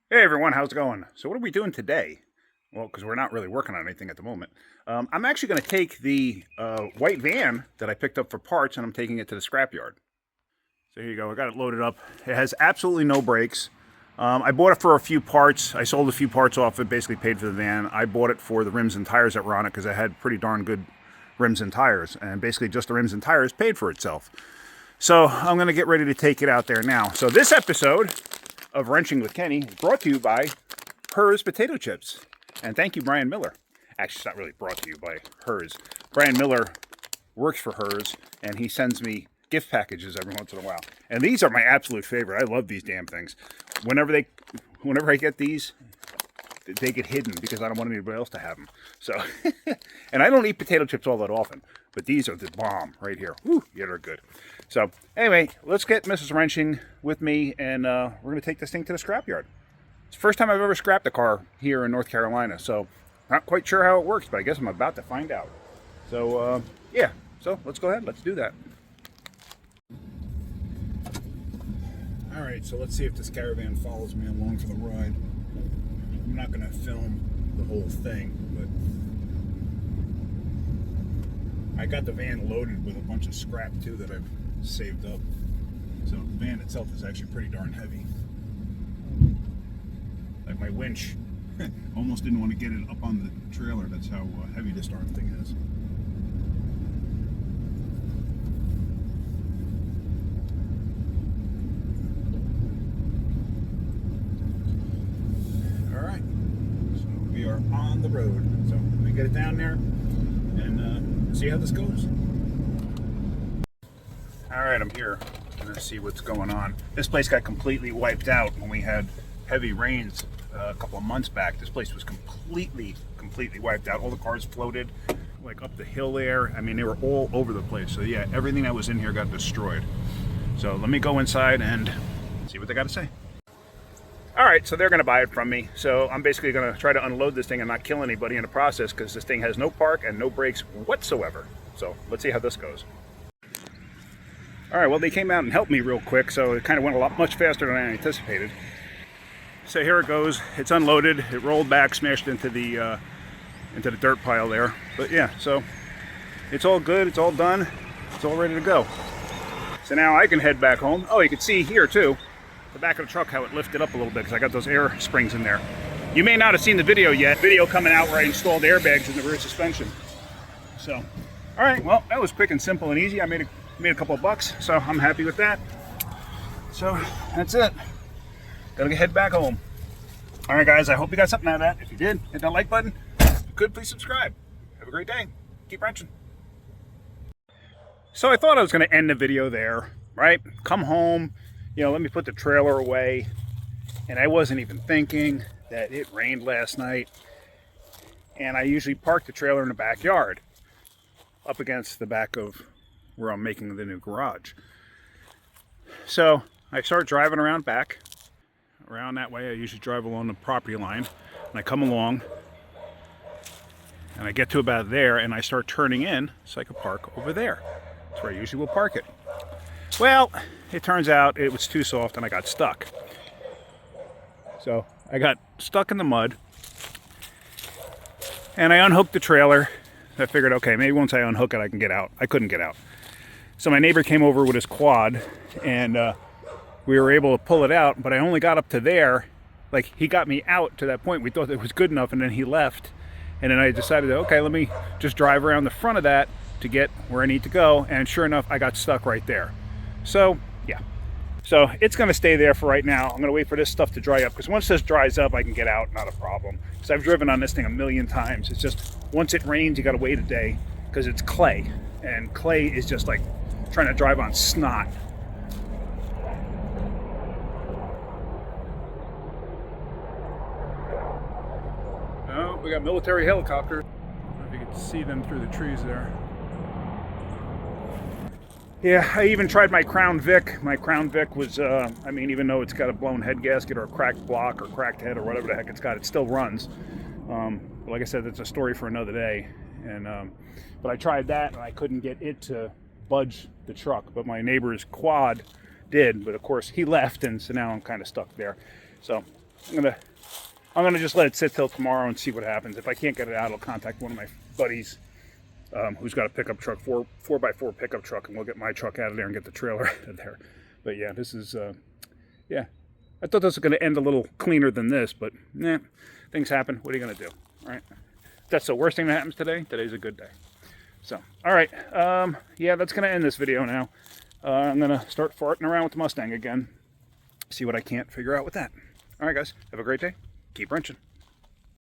Hey everyone, how's it going? So what are we doing today? Well, because we're not really working on anything at the moment. I'm actually going to take the white van that I picked up for parts and I'm taking it to the scrapyard. So here you go, I got it loaded up. It has absolutely no brakes. I bought it for a few parts. I sold a few parts off it, basically paid for the van. I bought it for the rims and tires that were on it because I had pretty darn good rims and tires. And basically just the rims and tires paid for itself. So I'm going to get ready to take it out there now. So this episode of Wrenching with Kenny is brought to you by Hers Potato Chips. And thank you, Brian Miller. Actually, it's not really brought to you by Hers. Brian Miller works for Hers, and he sends me gift packages every once in a while. And these are my absolute favorite. I love these damn things. Whenever I get these, they get hidden because I don't want anybody else to have them. So, and I don't eat potato chips all that often, but these are the bomb right here. Woo, yeah, they're good. So anyway, let's get Mrs. Wrenching with me, and we're going to take this thing to the scrapyard. It's the first time I've ever scrapped a car here in North Carolina, so not quite sure how it works, but I guess I'm about to find out. So yeah, so let's go ahead, let's do that. All right, so let's see if this caravan follows me along for the ride. I'm not going to film the whole thing, but I got the van loaded with a bunch of scrap too that I've saved up. So the van itself is actually pretty darn heavy. Like my winch, almost didn't want to get it up on the trailer. That's how heavy this darn thing is. We are on the road, so let me get it down there and see how this goes. All right, I'm here. I'm gonna see what's going on. This place got completely wiped out when we had heavy rains a couple of months back. This place was completely wiped out. All the cars floated like up the hill there. I mean, they were all over the place. So yeah, everything that was in here got destroyed. So let me go inside and see what they got to say. All right, so they're going to buy it from me. So I'm basically going to try to unload this thing and not kill anybody in the process because this thing has no park and no brakes whatsoever. So let's see how this goes. All right, well, they came out and helped me real quick, so it kind of went much faster than I anticipated. So here it goes. It's unloaded. It rolled back, smashed into the dirt pile there. But yeah, so it's all good. It's all done. It's all ready to go. So now I can head back home. Oh, you can see here too, the back of the truck, how it lifted up a little bit because I got those air springs in there. You may not have seen the video yet. Video coming out where I installed airbags in the rear suspension. So, all right, well, that was quick and simple and easy. I made a couple of bucks, so I'm happy with that. So that's it. Gotta head back home. All right, guys, I hope you got something out of that. If you did, hit that like button. If you could, please subscribe. Have a great day. Keep wrenching. So I thought I was going to end the video there, right? Come home, let me put the trailer away. And I wasn't even thinking that it rained last night. And I usually park the trailer in the backyard, up against the back of where I'm making the new garage. So I start driving around back. Around that way, I usually drive along the property line. And I come along, and I get to about there, and I start turning in so I can park over there. That's where I usually will park it. Well, it turns out it was too soft and I got stuck. So I got stuck in the mud and I unhooked the trailer. I figured, okay, maybe once I unhook it, I can get out. I couldn't get out. So my neighbor came over with his quad and we were able to pull it out, but I only got up to there. Like, he got me out to that point. We thought it was good enough, and then he left. And then I decided, okay, let me just drive around the front of that to get where I need to go. And sure enough, I got stuck right there. So yeah, so it's going to stay there for right now. I'm going to wait for this stuff to dry up, because once this dries up, I can get out, not a problem. Because I've driven on this thing a million times. It's just, once it rains, you got to wait a day, because it's clay, and clay is just like trying to drive on snot. Oh, we got military helicopters. I don't know if you can see them through the trees there. Yeah, I even tried my Crown Vic. My Crown Vic was, I mean, even though it's got a blown head gasket or a cracked block or cracked head or whatever the heck it's got, it still runs. But like I said, that's a story for another day. And but I tried that and I couldn't get it to budge the truck. But my neighbor's quad did. But of course, he left, and so now I'm kind of stuck there. So I'm gonna just let it sit till tomorrow and see what happens. If I can't get it out, I'll contact one of my buddies who's got a pickup truck, 4x4 pickup truck, and we'll get my truck out of there and get the trailer out of there. But yeah, this is yeah. I thought this was gonna end a little cleaner than this, but nah, things happen. What are you gonna do? All right. If that's the worst thing that happens today, today's a good day. So, all right. Yeah, that's gonna end this video now. I'm gonna start farting around with the Mustang again. See what I can't figure out with that. All right, guys. Have a great day. Keep wrenching.